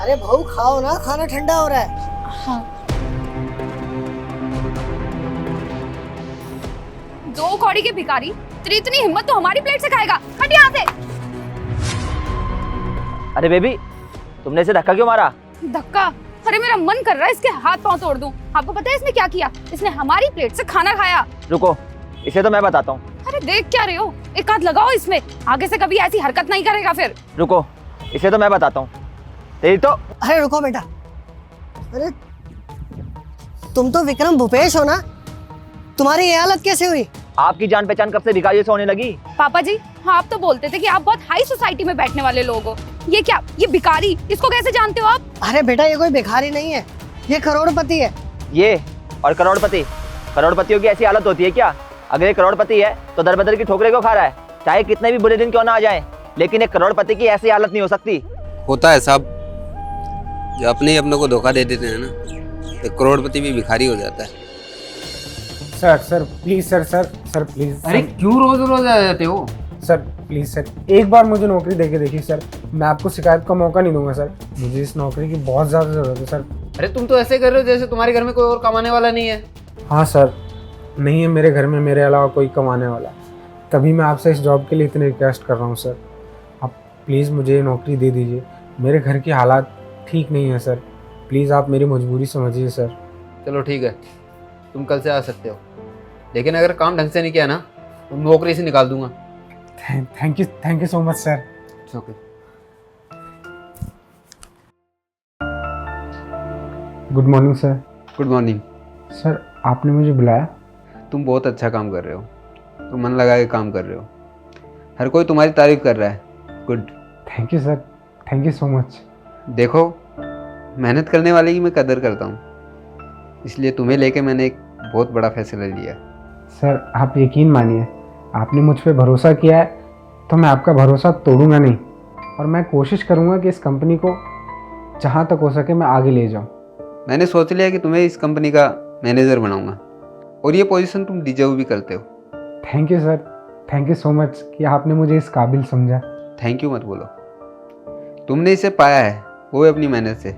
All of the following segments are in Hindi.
अरे बहू खाओ ना, खाना ठंडा हो रहा है। हाँ। दो कौड़ी के भिखारी, तेरी इतनी हिम्मत तो हमारी प्लेट से खाएगा। हट यहाँ से। अरे बेबी, तुमने इसे धक्का क्यों मारा? धक्का? अरे मेरा मन कर रहा है इसके हाथ पांव तोड़ दूं। आपको पता है इसने क्या किया? इसने हमारी प्लेट से खाना खाया। रुको, इसे तो मैं बताता हूँ। अरे देख क्या रहे हो, एक हाथ लगाओ इसमें, आगे से कभी ऐसी हरकत नहीं करेगा फिर। रुको, इसे तो मैं बताता हूँ। तेरी तो अरे रुको बेटा, अरे तुम तो विक्रम भूपेश हो ना, तुम्हारी ये हालत कैसे हुई? आपकी जान पहचान कब से भिखारियों से होने लगी? पापा जी, हाँ आप तो बोलते थे कि आप बहुत हाई सोसाइटी में बैठने वाले लोग हो। ये क्या, ये भिखारी, इसको कैसे जानते हो आप? अरे बेटा ये कोई भिखारी नहीं है, ये करोड़पति है। ये और करोड़पति, करोड़पतियों की ऐसी हालत होती है क्या? अगर एक करोड़पति है तो दर बदर की ठोकरें क्यों खा रहा है? चाहे कितने भी बुरे दिन क्यों ना आ जाए, लेकिन एक करोड़पति की ऐसी हालत नहीं हो सकती। होता है साहब, जो अपने ही अपनों को धोखा दे देते हैं ना, एक करोड़पति भी भिखारी हो जाता है। Sir please sir please. अरे क्यों रोज रोज आ जाते हो? सर प्लीज सर, एक बार मुझे नौकरी देके देखिए सर, मैं आपको शिकायत का मौका नहीं दूंगा सर। मुझे इस नौकरी की बहुत ज़्यादा ज़रूरत है सर। अरे तुम तो ऐसे कर रहे हो जैसे तुम्हारे घर में कोई और कमाने वाला नहीं है। हाँ सर, नहीं है मेरे घर में मेरे अलावा कोई कमाने वाला, तभी मैं आपसे इस जॉब के लिए इतनी रिक्वेस्ट कर रहा हूँ सर। आप प्लीज़ मुझे ये नौकरी दे दीजिए, मेरे घर की हालात ठीक नहीं है सर, प्लीज़ आप मेरी मजबूरी समझिए सर। चलो ठीक है, तुम कल से आ सकते हो, लेकिन अगर काम ढंग से नहीं किया ना तो नौकरी से निकाल दूंगा। Thank you so much sir. Okay. Good morning sir. Good morning. Sir आपने मुझे बुलाया? तुम बहुत अच्छा काम कर रहे हो, तुम मन लगा के काम कर रहे हो, हर कोई तुम्हारी तारीफ कर रहा है। Good. Thank you sir, thank you so much. देखो, मेहनत करने वाले की मैं कदर करता हूँ, इसलिए तुम्हें लेके मैंने एक बहुत बड़ा फैसला लिया। सर आप यकीन मानिए, आपने मुझ पे भरोसा किया है तो मैं आपका भरोसा तोड़ूंगा नहीं, और मैं कोशिश करूंगा कि इस कंपनी को जहां तक हो सके मैं आगे ले जाऊं। मैंने सोच लिया कि तुम्हें इस कंपनी का मैनेजर बनाऊंगा, और ये पोजीशन तुम डिजर्व भी करते हो। Thank you sir, thank you so much कि आपने मुझे इस काबिल समझा। थैंक यू मत बोलो, तुमने इसे पाया है वो भी अपनी मेहनत से।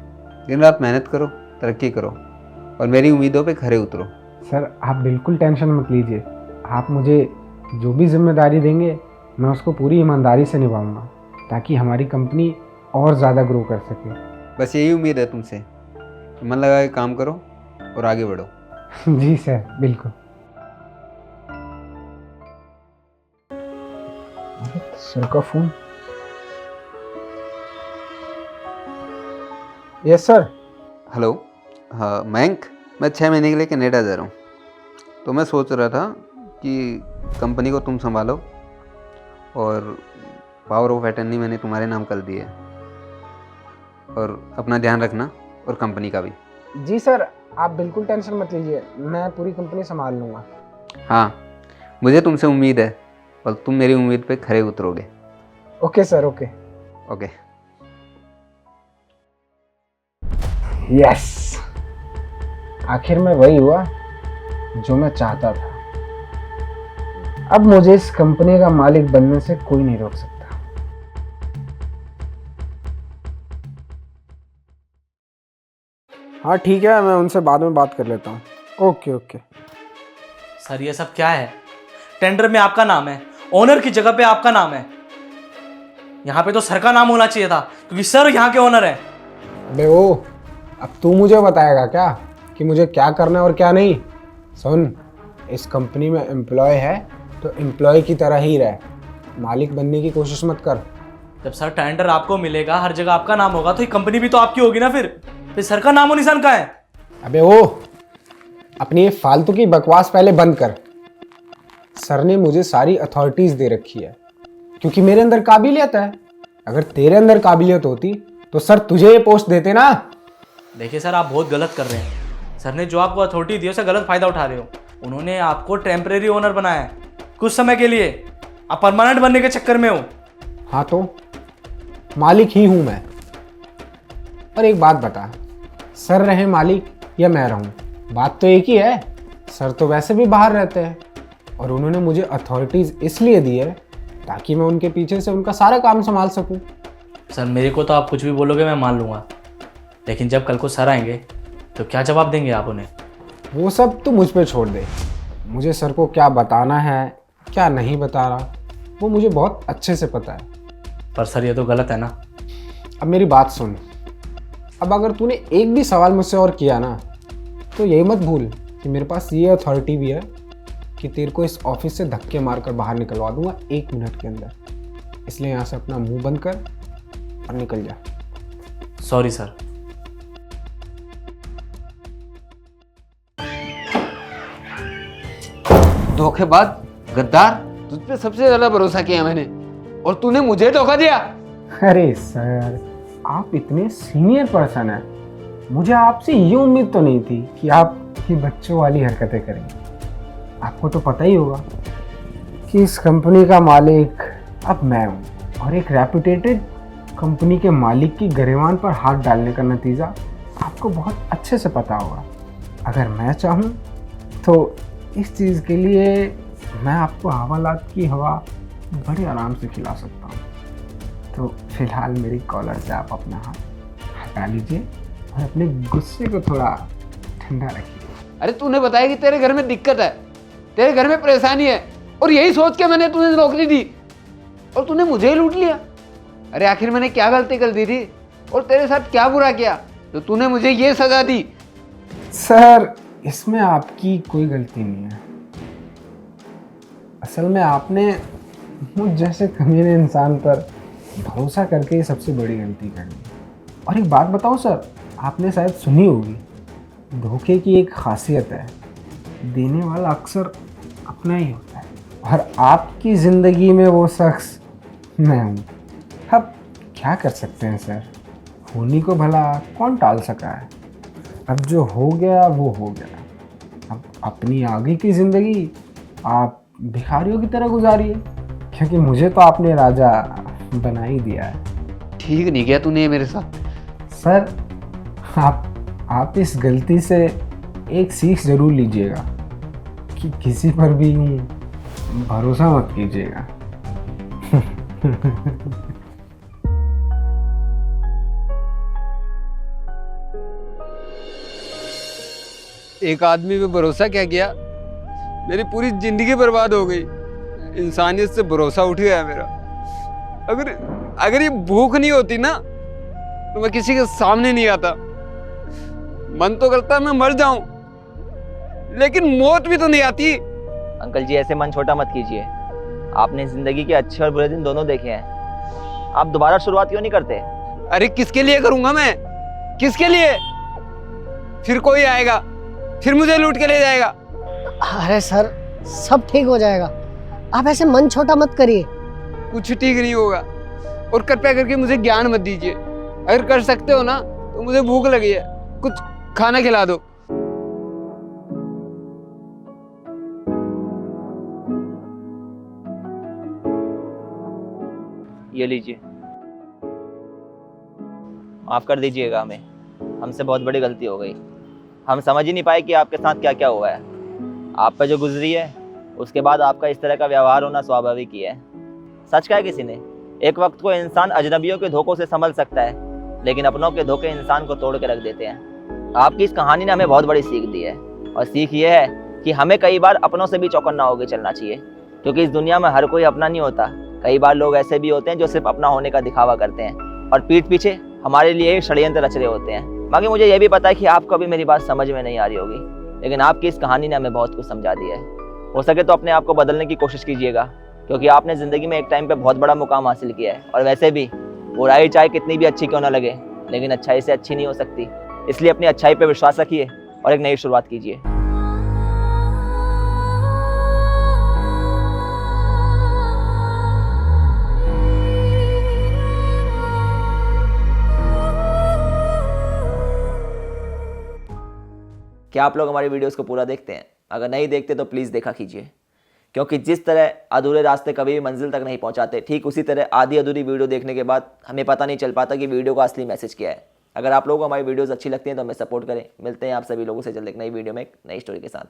दिन रात मेहनत करो, तरक्की करो, और मेरी उम्मीदों पे खरे उतरो। सर आप बिल्कुल टेंशन मत लीजिए, आप मुझे जो भी जिम्मेदारी देंगे मैं उसको पूरी ईमानदारी से निभाऊंगा, ताकि हमारी कंपनी और ज़्यादा ग्रो कर सके। बस यही उम्मीद है तुमसे कि मन लगा के काम करो और आगे बढ़ो। जी सर, बिल्कुल। सर का फोन। Yes sir. हेलो। हाँ मयंक, मैं 6 महीने के लिए कनाडा जा रहा हूँ, तो मैं सोच रहा था कि कंपनी को तुम संभालो, और पावर ऑफ अटर्नी मैंने तुम्हारे नाम कर दी है, और अपना ध्यान रखना, और कंपनी का भी। जी सर, आप बिल्कुल टेंशन मत लीजिए, मैं पूरी कंपनी संभाल लूँगा। हाँ, मुझे तुमसे उम्मीद है, और तुम मेरी उम्मीद पे खरे उतरोगे। Okay sir, okay. Okay. Yes, आखिर में वही हुआ जो मैं चाहता था। अब मुझे इस कंपनी का मालिक बनने से कोई नहीं रोक सकता। हाँ ठीक है, मैं उनसे बाद में बात कर लेता हूँ। Okay okay. सर ये सब क्या है? टेंडर में आपका नाम है, ओनर की जगह पे आपका नाम है। यहाँ पे तो सर का नाम होना चाहिए था, क्योंकि सर यहाँ के ओनर है। अबे ओ, अब तू मुझे बताएगा क्या कि मुझे क्या करना है और क्या नहीं? सुन, इस कंपनी में एम्प्लॉय है तो एम्प्लॉय की तरह ही रह, मालिक बनने की कोशिश मत कर। जब सर टेंडर आपको मिलेगा, हर जगह आपका नाम होगा, तो ये कंपनी भी तो आपकी होगी ना। फिर सर का नाम और निशान कहाँ है? अबे ओ, अपनी ये फालतू की बकवास पहले बंद कर। सर ने मुझे सारी अथॉरिटीज दे रखी है क्योंकि मेरे अंदर काबिलियत है। अगर तेरे अंदर काबिलियत होती तो सर तुझे ये पोस्ट देते ना। देखिए सर, आप बहुत गलत कर रहे हैं। सर ने जो आपको अथॉरिटी दी है उससे गलत फायदा उठा रहे हो। उन्होंने आपको टेम्परेरी ओनर बनाया है कुछ समय के लिए, आप परमानेंट बनने के चक्कर में हो। हाँ तो मालिक ही हूं मैं। और एक बात बता, सर रहे मालिक या मैं रहूं, बात तो एक ही है। सर तो वैसे भी बाहर रहते हैं, और उन्होंने मुझे अथॉरिटीज इसलिए दी है ताकि मैं उनके पीछे से उनका सारा काम संभाल सकूं। सर मेरे को तो आप कुछ भी बोलोगे मैं मान लूंगा, लेकिन जब कल को सर आएंगे तो क्या जवाब देंगे आप उन्हें? वो सब तो मुझ पे छोड़ दे। मुझे सर को क्या बताना है क्या नहीं बता रहा वो मुझे बहुत अच्छे से पता है। पर सर ये तो गलत है ना। अब मेरी बात सुन। अब अगर तूने एक भी सवाल मुझसे और किया ना तो यही मत भूल कि मेरे पास ये अथॉरिटी भी है कि तेरे को इस ऑफिस से धक्के मारकर बाहर निकलवा दूंगा 1 मिनट के अंदर। इसलिए यहाँ से अपना मुंह बंद कर और निकल जा। Sorry sir. धोखेबाज, गद्दार, तुझ पे सबसे ज्यादा भरोसा किया मैंने और तूने मुझे धोखा दिया। अरे सर, आप इतने सीनियर पर्सन हैं, मुझे आपसे ये उम्मीद तो नहीं थी कि आप ये बच्चों वाली हरकतें करेंगे। आपको तो पता ही होगा कि इस कंपनी का मालिक अब मैं हूँ और एक रेपुटेटेड कंपनी के मालिक की गरिमाण पर हाथ डालने का नतीजा आपको बहुत अच्छे से पता होगा। अगर मैं चाहूँ तो इस चीज़ के लिए मैं आपको हवालात की हवा बड़े आराम से खिला सकता हूँ। तो फिलहाल मेरी कॉलर से आप अपना हाथ हटा लीजिए और अपने गुस्से को थोड़ा ठंडा रखिए। अरे तूने बताया कि तेरे घर में दिक्कत है, तेरे घर में परेशानी है और यही सोच के मैंने तुझे नौकरी दी और तूने मुझे ही लूट लिया। अरे आखिर मैंने क्या गलती कर दी थी और तेरे साथ क्या बुरा किया तो तूने मुझे ये सजा दी? सर, इसमें आपकी कोई गलती नहीं है। असल में आपने मुझ जैसे कमीने इंसान पर भरोसा करके ये सबसे बड़ी गलती कर दी। और एक बात बताऊं सर, आपने शायद सुनी होगी, धोखे की एक खासियत है, देने वाला अक्सर अपना ही होता है। और आपकी ज़िंदगी में वो शख्स मैं हूँ। अब क्या कर सकते हैं सर, होनी को भला कौन टाल सका है। अब जो हो गया वो हो गया। अब अपनी आगे की ज़िंदगी आप भिखारियों की तरह गुजारिए, क्योंकि मुझे तो आपने राजा बना ही दिया है। ठीक नहीं किया तूने मेरे साथ। सर, आप इस गलती से एक सीख ज़रूर लीजिएगा कि किसी पर भी भरोसा मत कीजिएगा। एक आदमी पे भरोसा क्या किया, मेरी पूरी जिंदगी बर्बाद हो गई। इंसानियत से भरोसा उठ गया मेरा। अगर ये भूख नहीं होती ना तो मैं किसी के सामने नहीं आता। मन तो करता है मैं मर जाऊं, लेकिन मौत भी तो नहीं आती। अंकल जी ऐसे मन छोटा मत कीजिए। आपने जिंदगी के अच्छे और बुरे दिन दोनों देखे हैं, आप दोबारा शुरुआत क्यों नहीं करते? अरे किसके लिए करूंगा मैं, किसके लिए? फिर कोई आएगा, फिर मुझे लूट के ले जाएगा। अरे सर, सब ठीक हो जाएगा, आप ऐसे मन छोटा मत करिए। कुछ ठीक नहीं होगा और कृपया करके मुझे ज्ञान मत दीजिए। अगर कर सकते हो ना तो मुझे भूख लगी है, कुछ खाना खिला दो। ये लीजिए, माफ कर दीजिएगा हमें, हमसे बहुत बड़ी गलती हो गई। हम समझ ही नहीं पाए कि आपके साथ क्या क्या हुआ है। आप पे जो गुजरी है उसके बाद आपका इस तरह का व्यवहार होना स्वाभाविक ही है। सच कहा किसी ने, एक वक्त को इंसान अजनबियों के धोखों से संभल सकता है, लेकिन अपनों के धोखे इंसान को तोड़ के रख देते हैं। आपकी इस कहानी ने हमें बहुत बड़ी सीख दी है, और सीख ये है कि हमें कई बार अपनों से भी चौकन्ना होकर चलना चाहिए, क्योंकि इस दुनिया में हर कोई अपना नहीं होता। कई बार लोग ऐसे भी होते हैं जो सिर्फ अपना होने का दिखावा करते हैं और पीठ पीछे हमारे लिए षड्यंत्र रच रहे होते हैं। बाकी मुझे ये भी पता है कि आपको अभी मेरी बात समझ में नहीं आ रही होगी, लेकिन आपकी इस कहानी ने हमें बहुत कुछ समझा दिया है। हो सके तो अपने आप को बदलने की कोशिश कीजिएगा, क्योंकि आपने ज़िंदगी में एक टाइम पे बहुत बड़ा मुकाम हासिल किया है। और वैसे भी बुराई चाहे कितनी भी अच्छी क्यों ना लगे, लेकिन अच्छाई से अच्छी नहीं हो सकती। इसलिए अपनी अच्छाई पे विश्वास रखिए और एक नई शुरुआत कीजिए। क्या आप लोग हमारी वीडियोस को पूरा देखते हैं? अगर नहीं देखते तो प्लीज़ देखा कीजिए, क्योंकि जिस तरह अधूरे रास्ते कभी भी मंजिल तक नहीं पहुंचाते, ठीक उसी तरह आधी अधूरी वीडियो देखने के बाद हमें पता नहीं चल पाता कि वीडियो का असली मैसेज क्या है। अगर आप लोगों को हमारी वीडियोस अच्छी लगती हैं तो हमें सपोर्ट करें। मिलते हैं आप सभी लोगों से जल्द एक नई वीडियो में एक नई स्टोरी के साथ।